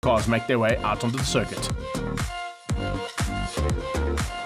Supercars make their way out onto the circuit.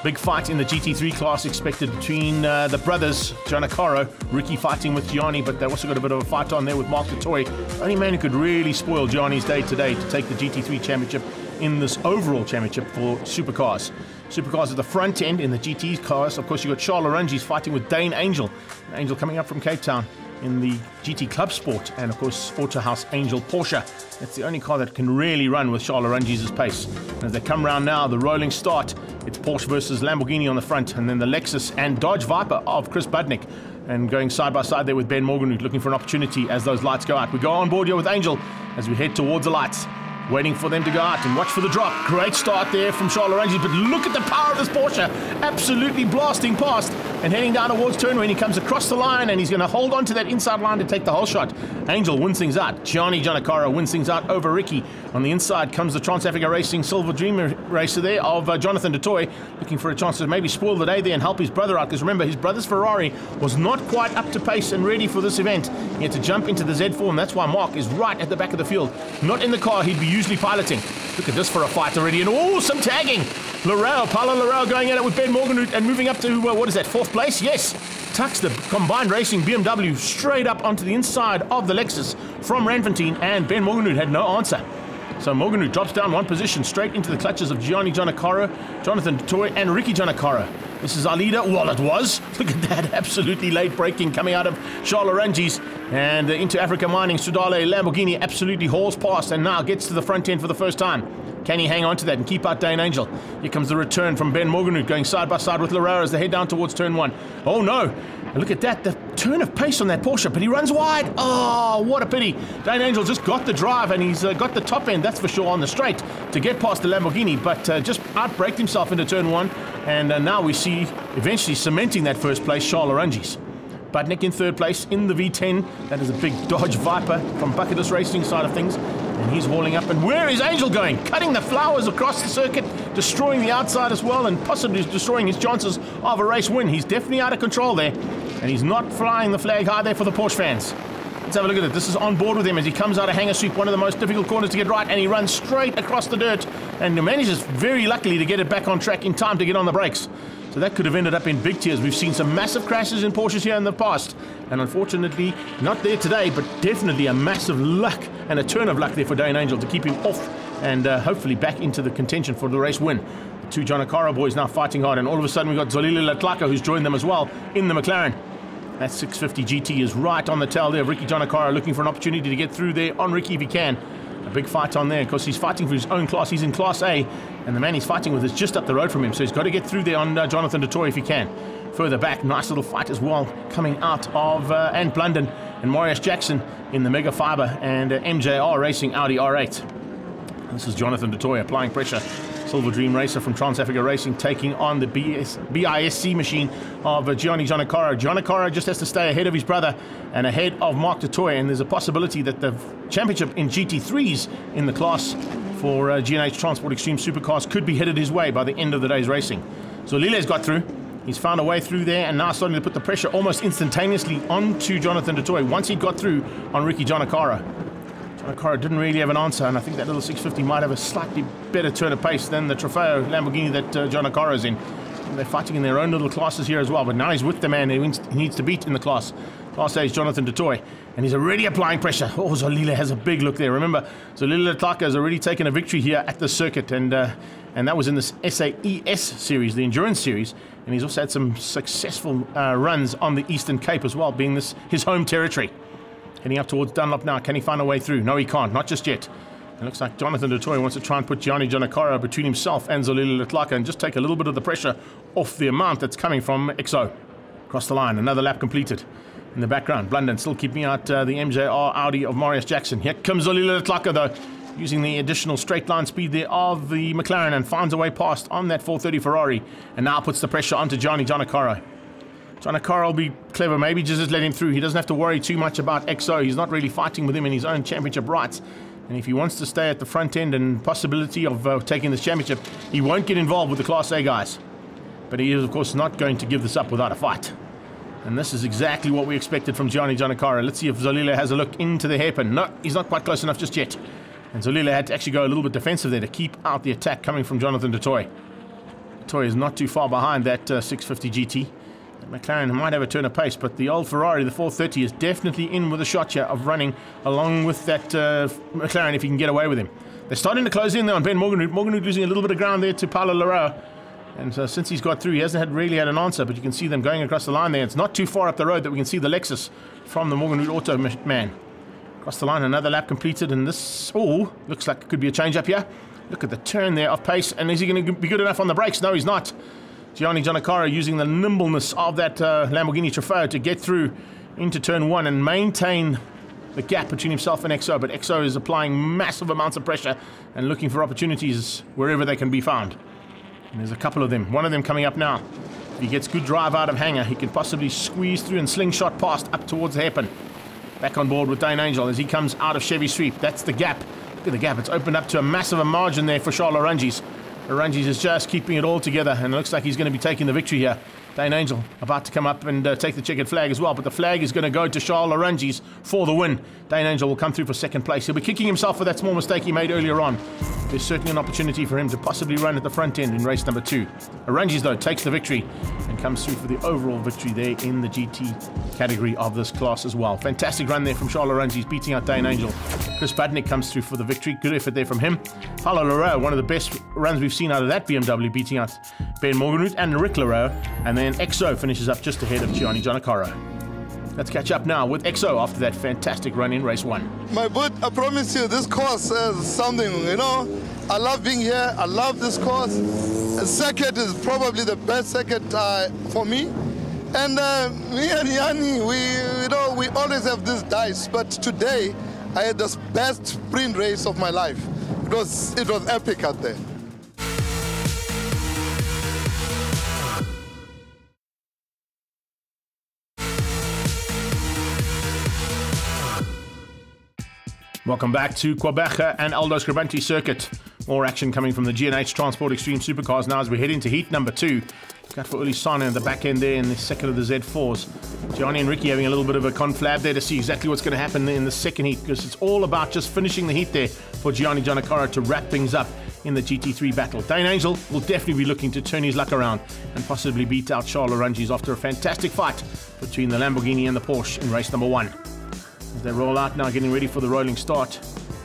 Big fight in the GT3 class expected between the brothers, Giannoccaro, Ricky fighting with Gianni, but they also got a bit of a fight on there with Mark du Toit. Only man who could really spoil Gianni's day today to take the GT3 championship in this overall championship for Supercars. Supercars at the front end in the GT cars. Of course, you've got Xolile LETLAKA fighting with Dayne ANGEL. Angel coming up from Cape Town in the GT Club Sport, and of course Autohaus Angel Porsche. That's the only car that can really run with Xolile LETLAKA's pace. And as they come round now, the rolling start, it's Porsche versus Lamborghini on the front, and then the Lexus and Dodge Viper of Chris Budnick, and going side by side there with Ben Morganroot, looking for an opportunity as those lights go out. We go on board here with Angel as we head towards the lights, waiting for them to go out, and watch for the drop. Great start there from Xolile LETLAKA, but look at the power of this Porsche, absolutely blasting past and heading down towards turn when he comes across the line, and he's going to hold on to that inside line to take the whole shot. Angel wins things out. Gianni GIANNOCCARO wins things out over Ricky. On the inside comes the Trans-Africa Racing Silver Dream racer there of Jonathan du Toit, looking for a chance to maybe spoil the day there and help his brother out, because remember, his brother's Ferrari was not quite up to pace and ready for this event. He had to jump into the Z4, and that's why Mark is right at the back of the field, not in the car he'd be usually piloting. Look at this for a fight already, and oh, some tagging. Paulo Larrell going at it with Ben Morganroot and moving up to, what is that, 4th place? Yes, tucks the combined racing BMW straight up onto the inside of the Lexus from Ranfontein, and Ben Morganroot had no answer. So Morganroot drops down one position straight into the clutches of Gianni GIANNOCCARO, Jonathan du Toit, and Ricky GIANNOCCARO. This is our leader. Well, it was. Look at that, absolutely late braking coming out of Xolile LETLAKA, and into Africa Mining, Xolile Lamborghini absolutely hauls past and now gets to the front end for the first time. Can he hang on to that and keep out Dayne ANGEL? Here comes the return from Ben Morganroot, going side by side with Larrell as they head down towards turn 1. Oh no, and look at that, the turn of pace on that Porsche, but he runs wide. Oh, what a pity. Dayne ANGEL just got the drive, and he's got the top end, that's for sure, on the straight to get past the Lamborghini, but just outbraked himself into turn 1, and now we see eventually cementing that first place, Xolile LETLAKA. Budnick in 3rd place in the V10. That is a big Dodge Viper from Bucketless Racing side of things. And he's hauling up. And where is Angel going? Cutting the flowers across the circuit, destroying the outside as well, and possibly destroying his chances of a race win. He's definitely out of control there. And he's not flying the flag high there for the Porsche fans. Let's have a look at it. This is on board with him as he comes out of Hangar Sweep, one of the most difficult corners to get right, and he runs straight across the dirt and manages very luckily to get it back on track in time to get on the brakes. So that could have ended up in big tears. We've seen some massive crashes in Porsches here in the past, and unfortunately not there today, but definitely a massive luck and a turn of luck there for Dayne ANGEL to keep him off and hopefully back into the contention for the race win. The two GIANNOCCARO boys now fighting hard, and all of a sudden we've got Xolile LETLAKA, who's joined them as well in the McLaren. That 650 GT is right on the tail there of Ricky GIANNOCCARO, looking for an opportunity to get through there on Ricky if he can. A big fight on there, because he's fighting for his own class. He's in Class A, and the man he's fighting with is just up the road from him, so he's got to get through there on Jonathan du Toit if he can. Further back, nice little fight as well, coming out of Ant Blunden and Marius Jackson in the Mega Fiber, and MJR Racing Audi R8. This is Jonathan du Toit applying pressure. Silver Dream Racer from Trans-Africa Racing taking on the BISC machine of Gianni GIANNOCCARO. GIANNOCCARO just has to stay ahead of his brother and ahead of Mark du Toit, and there's a possibility that the championship in GT3s in the class for G&H Transport Extreme Supercars could be headed his way by the end of the day's racing. So Lile's got through. He's found a way through there and now starting to put the pressure almost instantaneously onto Jonathan du Toit once he got through on Ricky GIANNOCCARO. GIANNOCCARO didn't really have an answer, and I think that little 650 might have a slightly better turn of pace than the Trofeo Lamborghini that GIANNOCCARO's in. And they're fighting in their own little classes here as well, but now he's with the man he needs to beat in the class. Class A is Jonathan du Toit, and he's already applying pressure. Oh, Xolile has a big look there. Remember, Xolile LETLAKA has already taken a victory here at the circuit, and that was in this SAES series, the endurance series, and he's also had some successful runs on the Eastern Cape as well, being this his home territory. Heading up towards Dunlop now. Can he find a way through? No, he can't. Not just yet. It looks like Jonathan du Toit wants to try and put Gianni GIANNOCCARO between himself and Xolile LETLAKA and just take a little bit of the pressure off the amount that's coming from XO. Across the line. Another lap completed. In the background, Blunden still keeping out the MJR Audi of Marius Jackson. Here comes Xolile LETLAKA though, using the additional straight line speed there of the McLaren, and finds a way past on that 430 Ferrari, and now puts the pressure onto Gianni GIANNOCCARO. GIANNOCCARO will be clever, maybe just let him through. He doesn't have to worry too much about XO. He's not really fighting with him in his own championship rights. And if he wants to stay at the front end and possibility of taking this championship, he won't get involved with the Class A guys. But he is, of course, not going to give this up without a fight. And this is exactly what we expected from Gianni GIANNOCCARO. Let's see if Xolile has a look into the hairpin. No, he's not quite close enough just yet. And Xolile had to actually go a little bit defensive there to keep out the attack coming from Jonathan du Toit. Du Toit is not too far behind that 650 GT. McLaren might have a turn of pace, but the old Ferrari, the 430, is definitely in with a shot here of running along with that McLaren if he can get away with him. They're starting to close in there on Ben Morganroot. Morganroot losing a little bit of ground there to Paulo Larrea. And since he's got through, he hasn't really had an answer, but you can see them going across the line there. It's not too far up the road that we can see the Lexus from the Morganroot Auto man. Across the line, another lap completed, and this, oh, looks like it could be a change up here. Look at the turn there of pace, and is he going to be good enough on the brakes? No, he's not. Gianni GIANNOCCARO using the nimbleness of that Lamborghini Trofeo to get through into turn 1 and maintain the gap between himself and XO, but XO is applying massive amounts of pressure and looking for opportunities wherever they can be found. And there's a couple of them. One of them coming up now. If he gets good drive out of Hanger, he can possibly squeeze through and slingshot past up towards the hairpin. Back on board with Dayne ANGEL as he comes out of Chevy Sweep. That's the gap. Look at the gap. It's opened up to a massive margin there for Charles Arungis. Arungis is just keeping it all together, and it looks like he's going to be taking the victory here. Dayne ANGEL about to come up and take the checkered flag as well, but the flag is going to go to Charles Arungis for the win. Dayne ANGEL will come through for second place. He'll be kicking himself for that small mistake he made earlier on. There's certainly an opportunity for him to possibly run at the front end in race number 2. Arungis, though, takes the victory and comes through for the overall victory there in the GT category of this class as well. Fantastic run there from Charles Arungis, beating out Dayne ANGEL. Chris Budnick comes through for the victory. Good effort there from him. Paulo Larrea, one of the best runs we've seen out of that BMW, beating out Ben Morganroot and Rick Larrea. And then XO finishes up just ahead of Gianni GIANNOCCARO. Let's catch up now with XO after that fantastic run in race 1. My boot, I promise you, this course is something, you know. I love being here. I love this course. Circuit is probably the best circuit for me. And me and Gianni, we always have this dice. But today, I had the best sprint race of my life. It was epic out there. Welcome back to Quebec and Aldo Scribante circuit. More action coming from the G&H Transport Extreme Supercars now as we head into heat number 2. Look out for Uli Sana at the back end there in the second of the Z4s. Gianni and Ricky having a little bit of a conflab there to see exactly what's going to happen in the second heat, because it's all about just finishing the heat there for Gianni GIANNOCCARO to wrap things up in the GT3 battle. Dayne ANGEL will definitely be looking to turn his luck around and possibly beat out Charles Arungis after a fantastic fight between the Lamborghini and the Porsche in race number 1. As they roll out now, getting ready for the rolling start.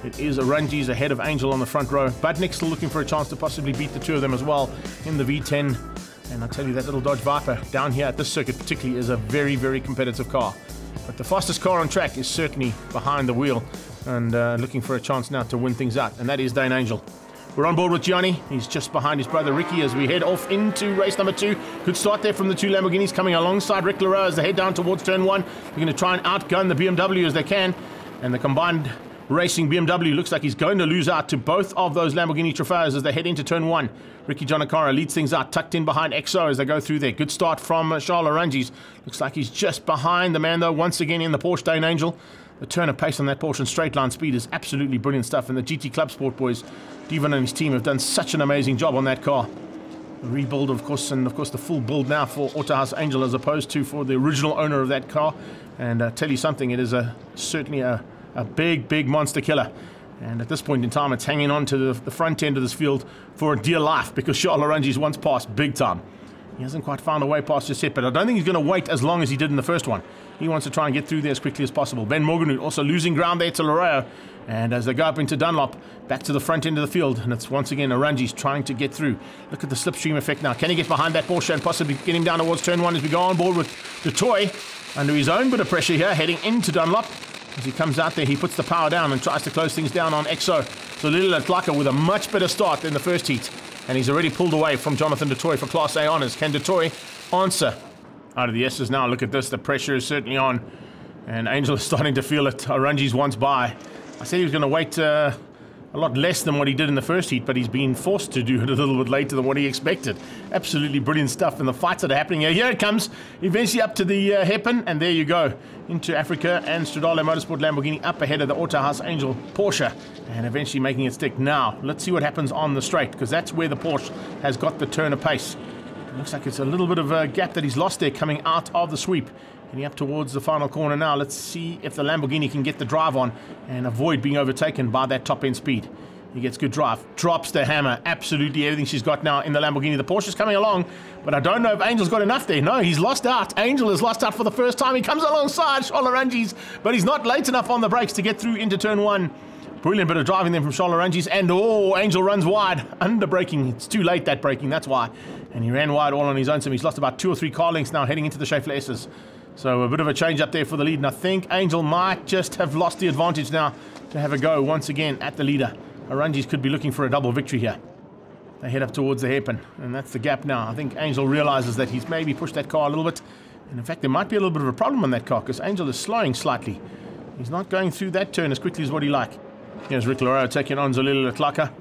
It is Arungis ahead of Angel on the front row. Budnick still looking for a chance to possibly beat the two of them as well in the V10. And I'll tell you, that little Dodge Viper down here at this circuit particularly is a very, very competitive car. But the fastest car on track is certainly behind the wheel and looking for a chance now to win things out. And that is Dayne ANGEL. We're on board with Gianni. He's just behind his brother Ricky as we head off into race number 2. Good start there from the two Lamborghinis coming alongside Rick Larrea as they head down towards turn 1. They're going to try and outgun the BMW as they can. And the combined racing BMW looks like he's going to lose out to both of those Lamborghini Trofeos as they head into turn 1. Ricky GIANNOCCARO leads things out, tucked in behind XO as they go through there. Good start from Charles Arungis. Looks like he's just behind the man though, once again in the Porsche Dayne ANGEL. The turn of pace on that Porsche and straight line speed is absolutely brilliant stuff. And the GT Club Sport boys, Devon and his team, have done such an amazing job on that car. The rebuild, of course, and of course the full build now for Autohaus Angel as opposed to for the original owner of that car. And tell you something, it is certainly a big, big monster killer. And at this point in time, it's hanging on to the front end of this field for a dear life because Charles Arungis once passed big time. He hasn't quite found a way past just yet, but I don't think he's going to wait as long as he did in the first one. He wants to try and get through there as quickly as possible. Ben Morganroot also losing ground there to Larrea. And as they go up into Dunlop, back to the front end of the field, and it's once again Arungis trying to get through. Look at the slipstream effect now. Can he get behind that Porsche and possibly get him down towards turn 1 as we go on board with Du Toit under his own bit of pressure here, heading into Dunlop. As he comes out there, he puts the power down and tries to close things down on XO. Xolile LETLAKA with a much better start than the first heat. And he's already pulled away from Jonathan du Toit for Class A honours. Can du Toit answer out of the S's now? Look at this. The pressure is certainly on. And Angel is starting to feel it. Arungis once by. I said he was going to wait a lot less than what he did in the first heat, but he's been forced to do it a little bit later than what he expected. Absolutely brilliant stuff. And the fights that are happening here. Here it comes. Eventually up to the hairpin. And there you go. Into Africa and Stradale Motorsport Lamborghini up ahead of the Autohaus Angel Porsche. And eventually making it stick. Now, let's see what happens on the straight, because that's where the Porsche has got the turn of pace. Looks like it's a little bit of a gap that he's lost there coming out of the sweep. Heading up towards the final corner now. Let's see if the Lamborghini can get the drive on and avoid being overtaken by that top-end speed. He gets good drive, drops the hammer, absolutely everything she's got now in the Lamborghini. The Porsche's coming along, but I don't know if Angel's got enough there. No, he's lost out. Angel has lost out for the first time. He comes alongside Xolile, but he's not late enough on the brakes to get through into turn one. Brilliant bit of driving there from Xolile, and Angel runs wide, under braking. It's too late, that braking, that's why. And he ran wide all on his own, so he's lost about 2 or 3 car lengths now heading into the Schaeffler S's. So a bit of a change up there for the lead, and I think Angel might just have lost the advantage now to have a go once again at the leader. Arunjis could be looking for a double victory here. They head up towards the hairpin, and that's the gap now. I think Angel realizes that he's maybe pushed that car a little bit, and in fact there might be a little bit of a problem on that car because Angel is slowing slightly. He's not going through that turn as quickly as what he like. Here's Rick Lorero taking on Xolile LETLAKA.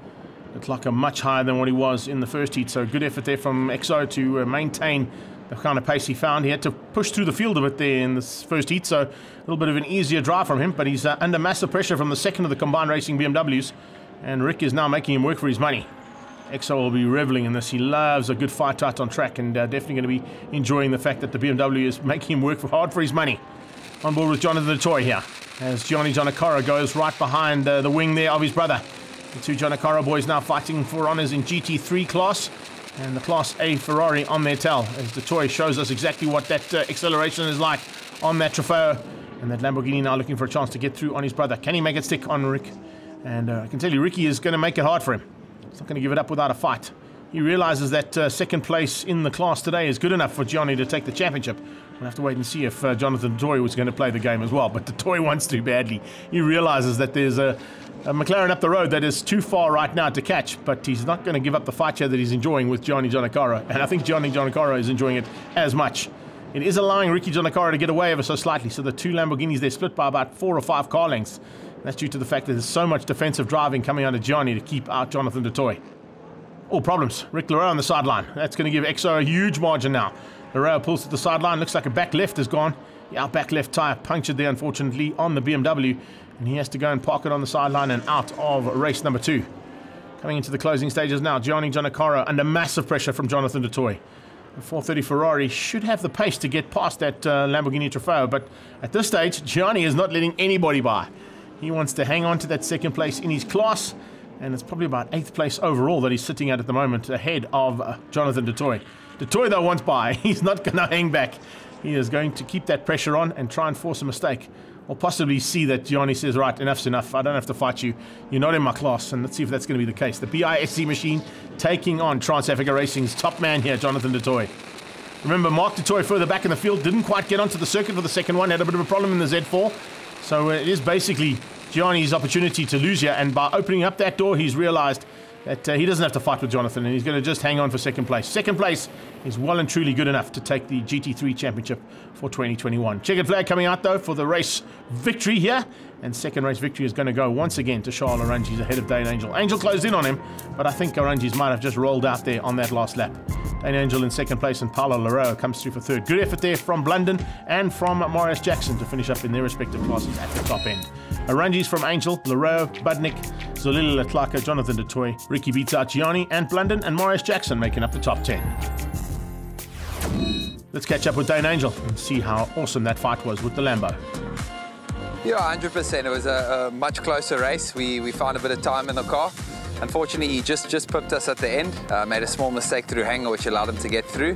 LETLAKA much higher than what he was in the first heat, so good effort there from Exo to maintain the kind of pace he found. He had to push through the field a bit there in this first heat, so a little bit of an easier drive from him, but he's under massive pressure from the second of the combined racing BMWs, and Rick is now making him work for his money. Exo will be reveling in this. He loves a good fight out on track, and definitely going to be enjoying the fact that the BMW is making him work hard for his money. On board with Jonathan DeToy here, as Gianni GIANNOCCARO goes right behind the wing there of his brother. The two GIANNOCCARO boys now fighting for honours in GT3 class, and the Class A Ferrari on their tail, as DeToy shows us exactly what that acceleration is like on that Trofeo. And that Lamborghini now looking for a chance to get through on his brother. Can he make it stick on Rick? And I can tell you, Ricky is going to make it hard for him. He's not going to give it up without a fight. He realizes that second place in the class today is good enough for Gianni to take the championship. We'll have to wait and see if Jonathan DeToy was going to play the game as well. But DeToy wants to badly. He realizes that there's a McLaren up the road that is too far right now to catch, but he's not going to give up the fight here that he's enjoying with Gianni GIANNOCCARO, and I think Gianni GIANNOCCARO is enjoying it as much. It is allowing Ricky GIANNOCCARO to get away ever so slightly, so the two Lamborghinis, they're split by about 4 or 5 car lengths. That's due to the fact that there's so much defensive driving coming out of Gianni to keep out Jonathan DeToy. All problems. Rick Lorero on the sideline. That's going to give Exo a huge margin now. Lorero pulls to the sideline. Looks like a back left is gone. Yeah, back left tyre punctured there, unfortunately, on the BMW. And he has to go and park it on the sideline and out of race number 2. Coming into the closing stages now, Gianni GIANNOCCARO under massive pressure from Jonathan DeToy. The 430 Ferrari should have the pace to get past that Lamborghini Trofeo, but at this stage, Gianni is not letting anybody by. He wants to hang on to that second place in his class, and it's probably about 8th place overall that he's sitting at the moment, ahead of Jonathan DeToy. DeToy, though, wants by. He's not going to hang back. He is going to keep that pressure on and try and force a mistake. Or possibly see that Gianni says, right, enough's enough. I don't have to fight you. You're not in my class. And let's see if that's going to be the case. The BISC machine taking on Trans-Africa Racing's top man here, Jonathan DeToy. Remember, Mark DeToy further back in the field didn't quite get onto the circuit for the second one. Had a bit of a problem in the Z4. So it is basically Gianni's opportunity to lose here. And by opening up that door, he's realized that he doesn't have to fight with Jonathan, and he's going to just hang on for second place. Second place is well and truly good enough to take the GT3 championship for 2021. Checkered flag coming out, though, for the race victory here. And second race victory is going to go once again to Charles Arunjis ahead of Dayne ANGEL. ANGEL closed in on him, but I think Arunjis might have just rolled out there on that last lap. Dayne ANGEL in second place, and Paulo Lorero comes through for third. Good effort there from Blunden and from Marius Jackson to finish up in their respective classes at the top end. Arunjis from ANGEL, Lorero, Budnik, Xolile LETLAKA, Jonathan DeToy, Ricky beats out Gianni, and Blunden and Marius Jackson making up the top 10. Let's catch up with Dayne ANGEL and see how awesome that fight was with the Lambo. Yeah, 100%. It was a much closer race. We found a bit of time in the car. Unfortunately, he just pipped us at the end. Made a small mistake through hanger, which allowed him to get through.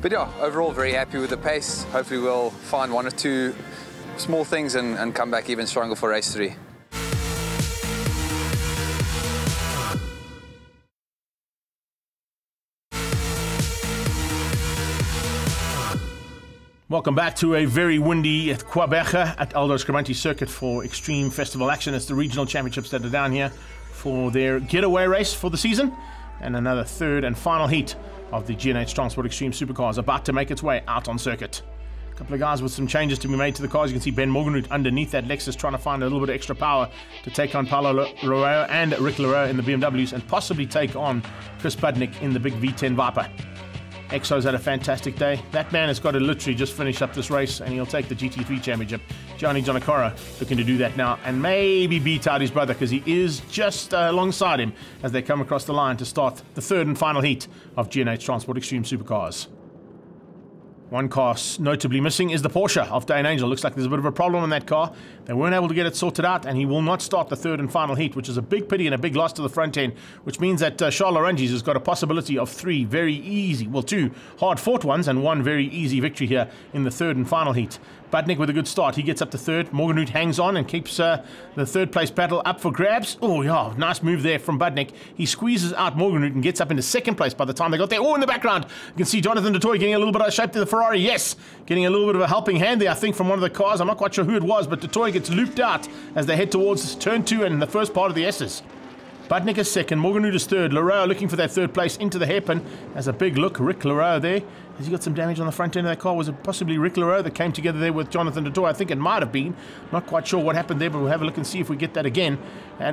But yeah, overall, very happy with the pace. Hopefully, we'll find 1 or 2 small things and come back even stronger for race 3. Welcome back to a very windy Quebec at Aldo Scribante circuit for Extreme Festival action. It's the regional championships that are down here for their getaway race for the season, and another third and final heat of the G&H Transport Extreme Supercars about to make its way out on circuit. A couple of guys with some changes to be made to the cars. You can see Ben Morgenroot underneath that Lexus trying to find a little bit of extra power to take on Paulo Lorero and Rick Lorero in the BMWs, and possibly take on Chris Budnik in the big V10 Viper. Exo's had a fantastic day. That man has got to literally just finish up this race, and he'll take the GT3 championship. Gianni GIANNOCCARO looking to do that now and maybe beat out his brother, because he is just alongside him as they come across the line to start the third and final heat of G&H Transport Extreme Supercars. One car notably missing is the Porsche of Dayne ANGEL. Looks like there's a bit of a problem in that car. They weren't able to get it sorted out, and he will not start the third and final heat, which is a big pity and a big loss to the front end, which means that Xolile LETLAKA has got a possibility of 3 very easy, well, 2 hard-fought ones and 1 very easy victory here in the third and final heat. Budnik with a good start. He gets up to third. Morganhood hangs on and keeps the third place battle up for grabs. Oh, yeah, nice move there from Budnik. He squeezes out Morganhood and gets up into second place by the time they got there. Oh, in the background, you can see Jonathan du Toit getting a little bit out of shape to the Ferrari. Yes, getting a little bit of a helping hand there, I think, from one of the cars. I'm not quite sure who it was, but du Toit gets looped out as they head towards turn 2 and the first part of the S's. Budnik is second, Morganhood is third. Leroux looking for that third place into the hairpin. Has a big look. Rick Leroux there. Has he got some damage on the front end of that car? Was it possibly Rick Leroux that came together there with Jonathan du Toit? I think it might have been. Not quite sure what happened there, but we'll have a look and see if we get that again.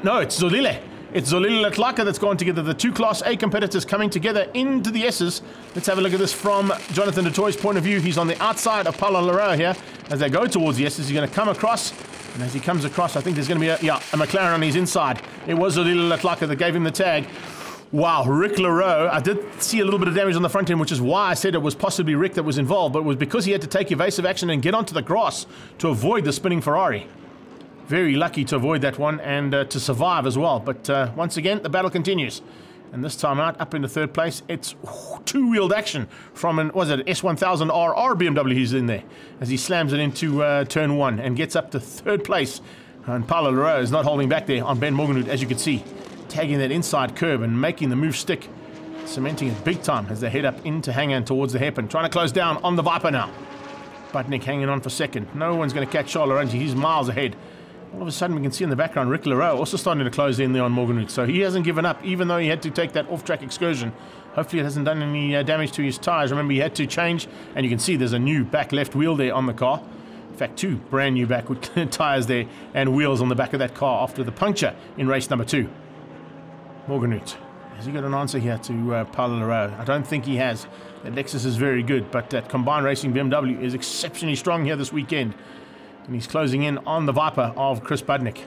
No, it's Xolile. It's Xolile LETLAKA that's gone together. The 2 Class A competitors coming together into the S's. Let's have a look at this from Jonathan du Toit's point of view. He's on the outside of Paulo Leroux here. As they go towards the S's, he's going to come across. And as he comes across, I think there's going to be a McLaren on his inside. It was Xolile LETLAKA that gave him the tag. Wow, Rick Leroux. I did see a little bit of damage on the front end, which is why I said it was possibly Rick that was involved, but it was because he had to take evasive action and get onto the grass to avoid the spinning Ferrari. Very lucky to avoid that one and to survive as well. But once again, the battle continues. And this time out, up into third place, it's two-wheeled action from an, was it S1000RR BMW he's in there, as he slams it into turn 1 and gets up to third place. And Paulo Leroux is not holding back there on Ben Morganhood, as you can see, tagging that inside curb and making the move stick, cementing it big time as they head up into hang-on towards the hairpin, trying to close down on the Viper now. Budnik hanging on for second. No one's going to catch Xolile LETLAKA. He's miles ahead. All of a sudden, we can see in the background Rick Leroux also starting to close in there on Morganhood. So he hasn't given up, even though he had to take that off-track excursion. Hopefully it hasn't done any damage to his tyres. Remember, he had to change, and you can see there's a new back left wheel there on the car. In fact, 2 brand new back tyres there and wheels on the back of that car after the puncture in race number 2. Morganhood. Has he got an answer here to Paulo Leroux? I don't think he has. That Lexus is very good, but that Combined Racing BMW is exceptionally strong here this weekend. And he's closing in on the Viper of Chris Budnik.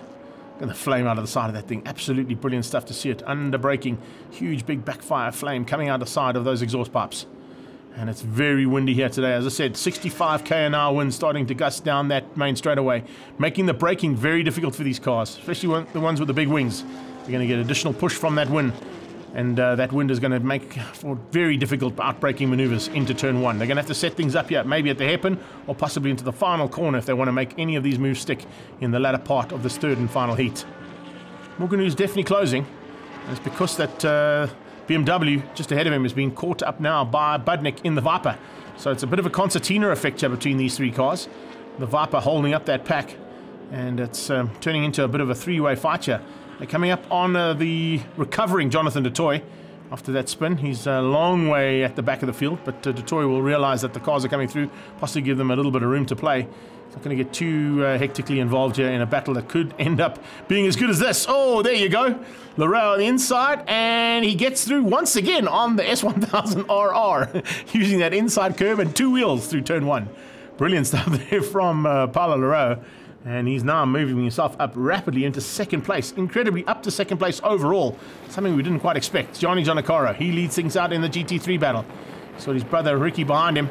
And the flame out of the side of that thing. Absolutely brilliant stuff to see it. Under braking. Huge big backfire flame coming out the side of those exhaust pipes. And it's very windy here today. As I said, 65 km/h wind starting to gust down that main straightaway. Making the braking very difficult for these cars. Especially the ones with the big wings. They're going to get additional push from that wind. And that wind is going to make for very difficult outbraking maneuvers into turn 1. They're going to have to set things up here, maybe at the hairpin or possibly into the final corner if they want to make any of these moves stick in the latter part of this third and final heat. Morganhood is definitely closing. And it's because that BMW just ahead of him is being caught up now by Budnik in the Viper. So it's a bit of a concertina effect here between these 3 cars. The Viper holding up that pack, and it's turning into a bit of a 3-way fight here. They're coming up on the recovering Jonathan du Toit after that spin. He's a long way at the back of the field, but du Toit will realize that the cars are coming through, possibly give them a little bit of room to play. He's not going to get too hectically involved here in a battle that could end up being as good as this. Oh, there you go. Leroux on the inside, and he gets through once again on the S1000RR, using that inside curve and 2 wheels through turn 1. Brilliant stuff there from Paulo Leroux. And he's now moving himself up rapidly into second place. Incredibly up to second place overall. Something we didn't quite expect. Gianni GIANNOCCARO, he leads things out in the GT3 battle. He's got his brother Ricky behind him.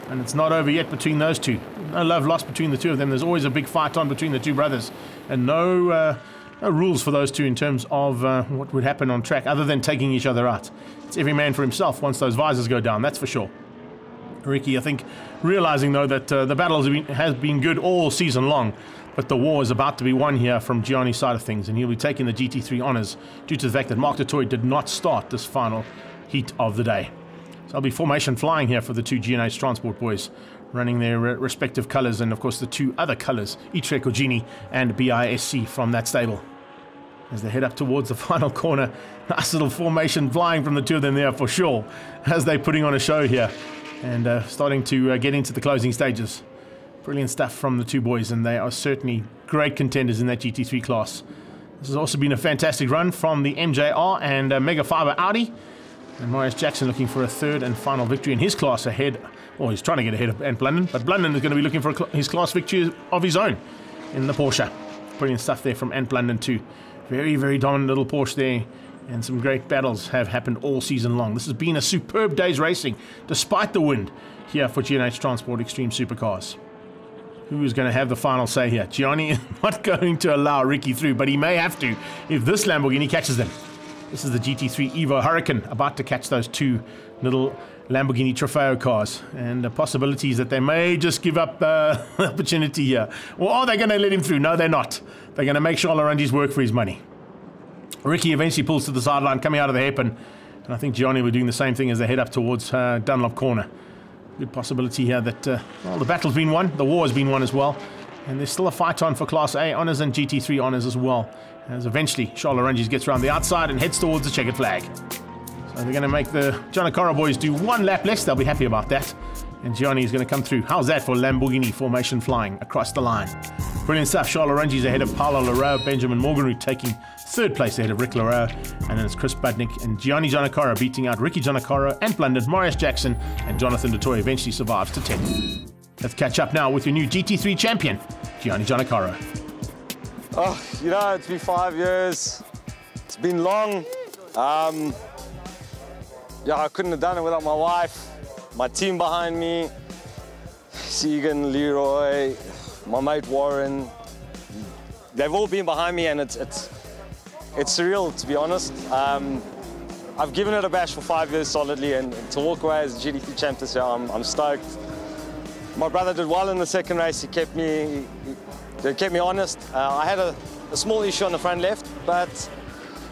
And it's not over yet between those 2. No love lost between the 2 of them. There's always a big fight on between the 2 brothers. And no rules for those 2 in terms of what would happen on track other than taking each other out. It's every man for himself once those visors go down, that's for sure. Ricky, I think, realizing though that the battle has been good all season long, but the war is about to be won here from Gianni's side of things, and he'll be taking the GT3 honours due to the fact that Mark du Toit did not start this final heat of the day. So there'll be formation flying here for the 2 G&H Transport boys, running their respective colours, and of course the 2 other colours, E-Trek Gini and BISC from that stable. As they head up towards the final corner, nice little formation flying from the 2 of them there for sure, as they're putting on a show here. And starting to get into the closing stages. Brilliant stuff from the 2 boys, and they are certainly great contenders in that GT3 class. This has also been a fantastic run from the MJR and Mega Fiber Audi. And Marius Jackson looking for a third and final victory in his class ahead, or he's trying to get ahead of Ant Blunden, but Blunden is going to be looking for his class victory of his own in the Porsche. Brilliant stuff there from Ant Blunden too. Very, very dominant little Porsche there, and some great battles have happened all season long. This has been a superb day's racing, despite the wind, here for G&H Transport Extreme Supercars. Who is going to have the final say here? Gianni is not going to allow Ricky through, but he may have to if this Lamborghini catches them. This is the GT3 Evo Hurricane about to catch those two little Lamborghini Trofeo cars, and the possibilities that they may just give up the opportunity here. Or are they going to let him through? No, they're not. They're going to make Xolile LETLAKA's work for his money. Ricky eventually pulls to the sideline, coming out of the hairpin, and I think Gianni were doing the same thing as they head up towards Dunlop Corner. Good possibility here that, well, the battle's been won, the war has been won as well, and there's still a fight on for Class A honours and GT3 honours as well, as eventually Xolile LETLAKA gets around the outside and heads towards the checkered flag. So they're going to make the Giannoccaro boys do one lap less. They'll be happy about that. And Gianni is going to come through. How's that for Lamborghini formation flying across the line? Brilliant stuff. Xolile LETLAKA ahead of Paolo Leroux, Benjamin Morganroot taking third place ahead of Rick Leroux. And then it's Chris Budnick and Gianni Giannoccaro beating out Ricky Giannoccaro, Ant Blunden, Marius Jackson, and Jonathan du Toit eventually survives to 10th. Let's catch up now with your new GT3 champion, Gianni Giannoccaro. Oh, you know, it's been 5 years. It's been long. Yeah, I couldn't have done it without my wife, my team behind me, Segan, Leroy, my mate Warren. They've all been behind me, and it's surreal, to be honest. I've given it a bash for 5 years solidly, and to walk away as GT3 champ this year, I'm stoked. My brother did well in the second race. He kept me honest. I had a small issue on the front left, but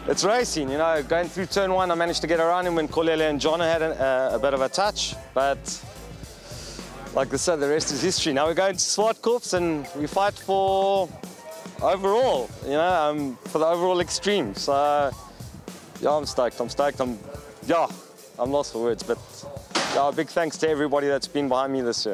it's racing, you know. Going through turn one, I managed to get around him when Xolile and John had a bit of a touch, but like I said, the rest is history. Now we're going to Swartkorps and we fight for overall, you know, for the overall extreme. So yeah, I'm stoked. I'm lost for words, but yeah, big thanks to everybody that's been behind me this year.